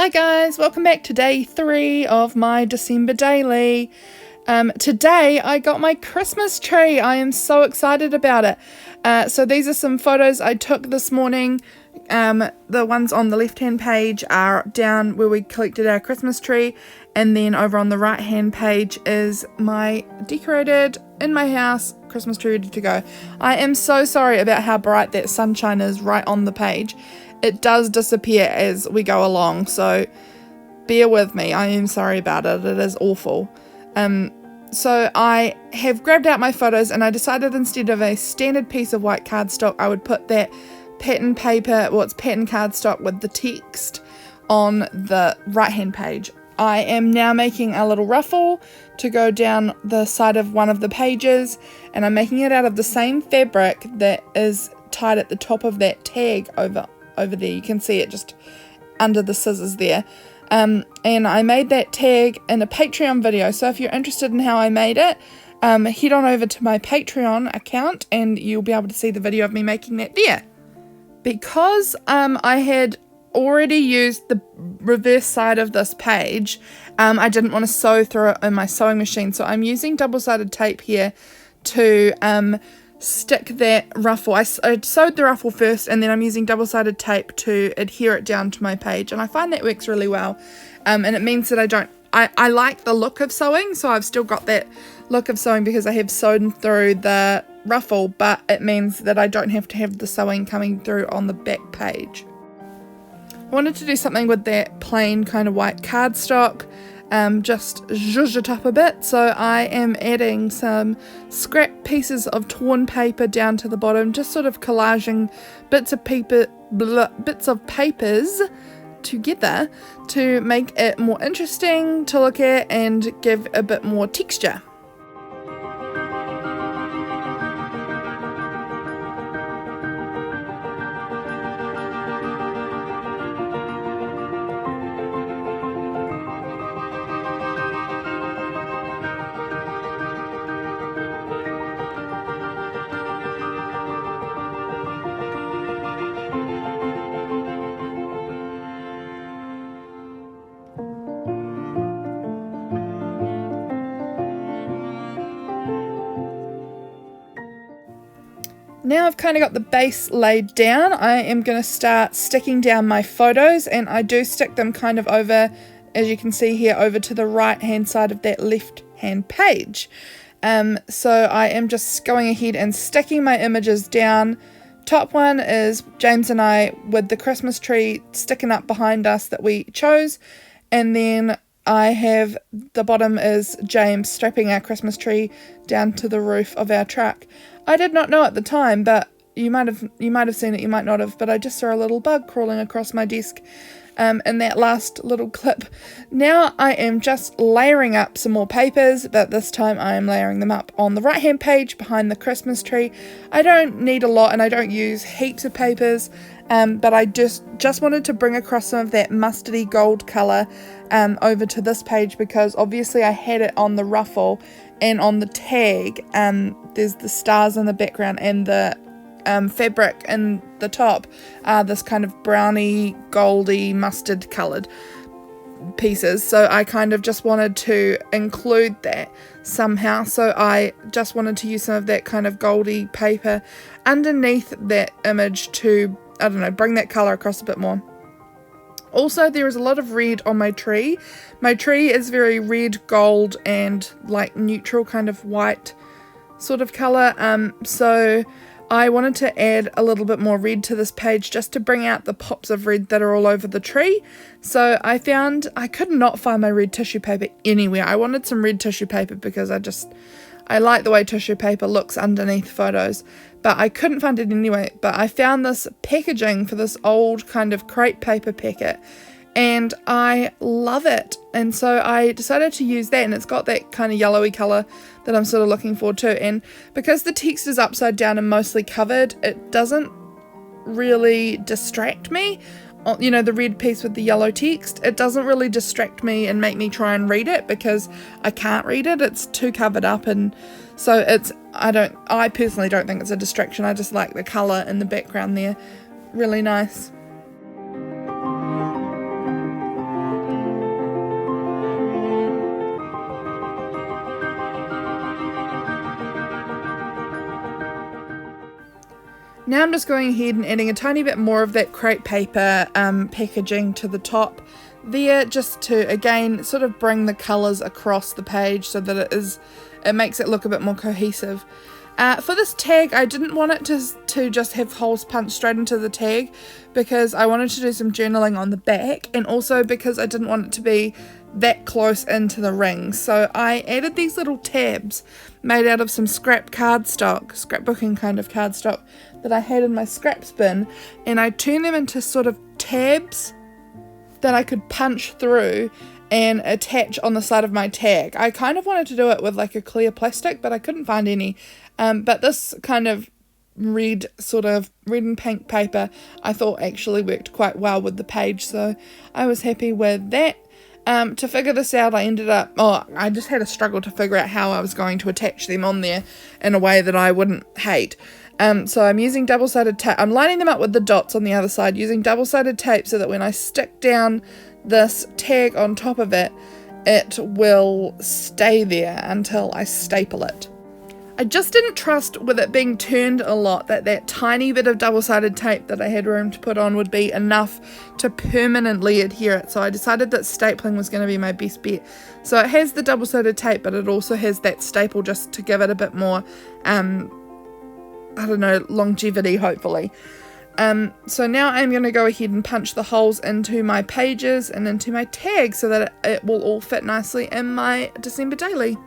Hi guys, welcome back to day 3 of my December daily. Today I got my Christmas tree. I am so excited about it. So these are some photos I took this morning. The ones on the left hand page are down where we collected our Christmas tree, and then over on the right hand page is my decorated in my house Christmas tree ready to go. I am so sorry about how bright that sunshine is right on the page. It does disappear as we go along, so bear with me. I am sorry about it. It is awful. So I have grabbed out my photos and I decided instead of a standard piece of white cardstock, I would put that pattern paper, it's pattern cardstock with the text on the right hand page. I am now making a little ruffle to go down the side of one of the pages, and I'm making it out of the same fabric that is tied at the top of that tag over there. You can see it just under the scissors there. And I made that tag in a Patreon video, so if you're interested in how I made it, head on over to my Patreon account and you'll be able to see the video of me making that there. Because I had already used the reverse side of this page, I didn't want to sew through it in my sewing machine, so I'm using double-sided tape here to stick that ruffle. I sewed the ruffle first, and then I'm using double-sided tape to adhere it down to my page, and I find that works really well. And it means that I like the look of sewing, so I've still got that look of sewing because I have sewn through the ruffle, but it means that I don't have to have the sewing coming through on the back page. I wanted to do something with that plain kind of white cardstock, just zhuzh it up a bit, so I am adding some scrap pieces of torn paper down to the bottom, just sort of collaging bits of papers together to make it more interesting to look at and give a bit more texture. Now I've kind of got the base laid down, I am going to start sticking down my photos, and I do stick them kind of over, as you can see here, over to the right hand side of that left hand page. So I am just going ahead and sticking my images down. Top one is James and I with the Christmas tree sticking up behind us that we chose, and then I have the bottom is James strapping our Christmas tree down to the roof of our truck. I did not know at the time, but you might have seen it, you might not have, but I just saw a little bug crawling across my desk in that last little clip. Now I am just layering up some more papers, but this time I am layering them up on the right hand page behind the Christmas tree. I don't need a lot and I don't use heaps of papers, but I just wanted to bring across some of that mustardy gold colour over to this page, because obviously I had it on the ruffle and on the tag. There's the stars in the background, and the fabric in the top are this kind of browny, goldy, mustard coloured pieces. So I kind of just wanted to include that somehow. So I just wanted to use some of that kind of goldy paper underneath that image to, I don't know, bring that colour across a bit more. Also, there is a lot of red on my tree. My tree is very red, gold, and like neutral kind of white sort of colour. So I wanted to add a little bit more red to this page just to bring out the pops of red that are all over the tree. So I found I could not find my red tissue paper anywhere. I wanted some red tissue paper because I like the way tissue paper looks underneath photos, but I couldn't find it anyway. But I found this packaging for this old kind of crepe paper packet, and I love it. And so I decided to use that, and it's got that kind of yellowy colour that I'm sort of looking for too. And because the text is upside down and mostly covered, it doesn't really distract me. You know, the red piece with the yellow text, it doesn't really distract me and make me try and read it because I can't read it. It's too covered up, and so I personally don't think it's a distraction. I just like the colour in the background there. Really nice. Now I'm just going ahead and adding a tiny bit more of that crepe paper packaging to the top there, just to again sort of bring the colours across the page so that it makes it look a bit more cohesive. For this tag, I didn't want it to just have holes punched straight into the tag, because I wanted to do some journaling on the back, and also because I didn't want it to be that close into the ring. So I added these little tabs made out of some scrap cardstock, scrapbooking kind of cardstock that I had in my scraps bin, and I turned them into sort of tabs that I could punch through and attach on the side of my tag. I kind of wanted to do it with like a clear plastic, but I couldn't find any. But this kind of red and pink paper I thought actually worked quite well with the page, so I was happy with that. To figure this out, I just had a struggle to figure out how I was going to attach them on there in a way that I wouldn't hate. So I'm using double-sided tape. I'm lining them up with the dots on the other side, using double-sided tape so that when I stick down this tag on top of it, it will stay there until I staple it. I just didn't trust, with it being turned a lot, that tiny bit of double-sided tape that I had room to put on would be enough to permanently adhere it, so I decided that stapling was going to be my best bet. So it has the double-sided tape, but it also has that staple just to give it a bit more, longevity, hopefully. So now I'm going to go ahead and punch the holes into my pages and into my tag so that it will all fit nicely in my December daily.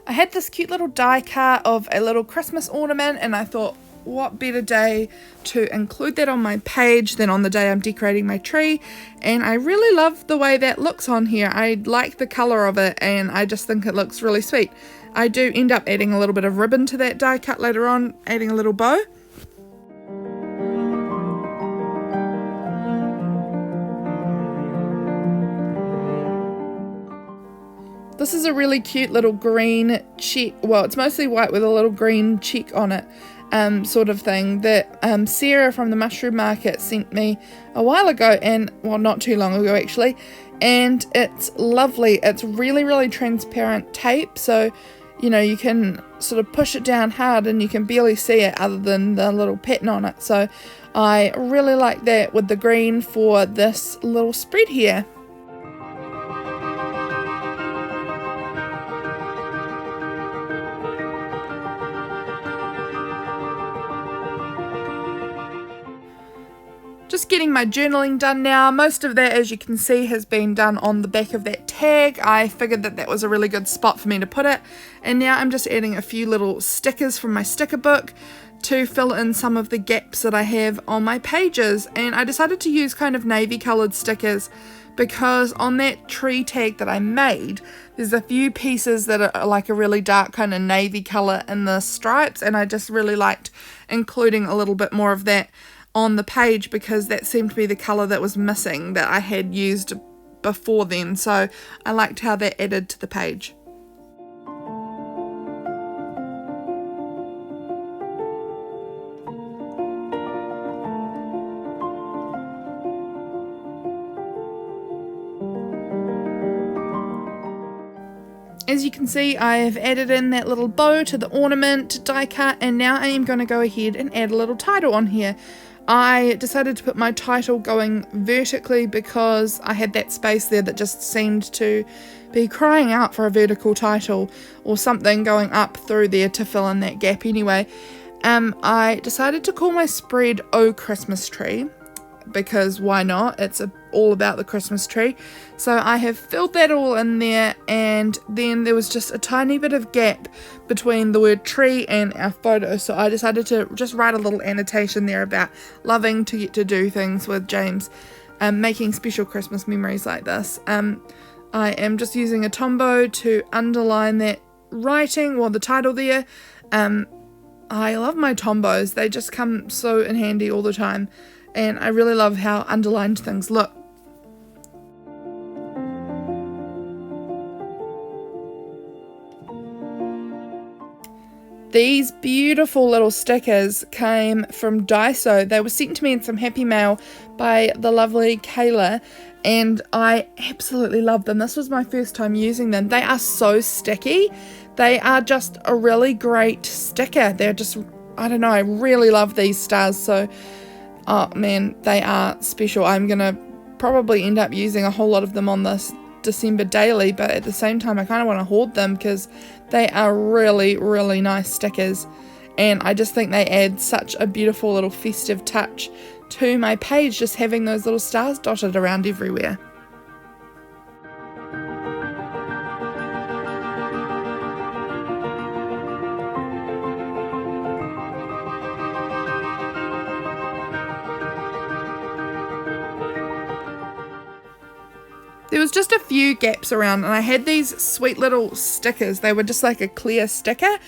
I had this cute little die cut of a little Christmas ornament, and I thought, what better day to include that on my page than on the day I'm decorating my tree. And I really love the way that looks on here. I like the colour of it, and I just think it looks really sweet. I do end up adding a little bit of ribbon to that die cut later on, adding a little bow. This is a really cute little green check, well, it's mostly white with a little green check on it, sort of thing, that Sarah from the mushroom market sent me a while ago, and, well, not too long ago actually, and it's lovely. It's really, really transparent tape, so, you know, you can sort of push it down hard and you can barely see it other than the little pattern on it, so I really like that with the green for this little spread here. Just getting my journaling done now. Most of that, as you can see, has been done on the back of that tag. I figured that was a really good spot for me to put it. And now I'm just adding a few little stickers from my sticker book to fill in some of the gaps that I have on my pages. And I decided to use kind of navy coloured stickers because on that tree tag that I made, there's a few pieces that are like a really dark kind of navy colour in the stripes, and I just really liked including a little bit more of that on the page because that seemed to be the colour that was missing that I had used before then, so I liked how that added to the page. As you can see, I have added in that little bow to the ornament die cut, and now I am going to go ahead and add a little title on here. I decided to put my title going vertically because I had that space there that just seemed to be crying out for a vertical title or something going up through there to fill in that gap anyway. I decided to call my spread Oh Christmas Tree because why not? It's all about the Christmas tree. So I have filled that all in there, and then there was just a tiny bit of gap between the word tree and our photo, so I decided to just write a little annotation there about loving to get to do things with James, making special Christmas memories like this. I am just using a Tombow to underline that writing, well, the title there. I love my Tombows, they just come so in handy all the time, and I really love how underlined things look. These beautiful little stickers came from Daiso. They were sent to me in some Happy Mail by the lovely Cayla, and I absolutely love them. This was my first time using them. They are so sticky. They are just a really great sticker. They're just, I don't know, I really love these stars. So, oh man, they are special. I'm going to probably end up using a whole lot of them on this December daily, but at the same time I kind of want to hoard them because they are really, really nice stickers, and I just think they add such a beautiful little festive touch to my page, just having those little stars dotted around everywhere. There was just a few gaps around, and I had these sweet little stickers. They were just like a clear sticker,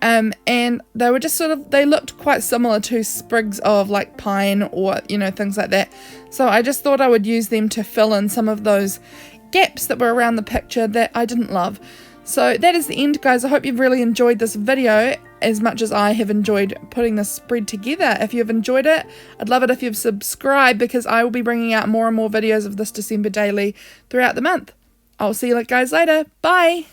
and they were just sort of, they looked quite similar to sprigs of like pine or, you know, things like that. So I just thought I would use them to fill in some of those gaps that were around the picture that I didn't love. So that is the end, guys. I hope you've really enjoyed this video as much as I have enjoyed putting this spread together. If you've enjoyed it, I'd love it if you've subscribed, because I will be bringing out more and more videos of this December daily throughout the month. I'll see you guys later. Bye!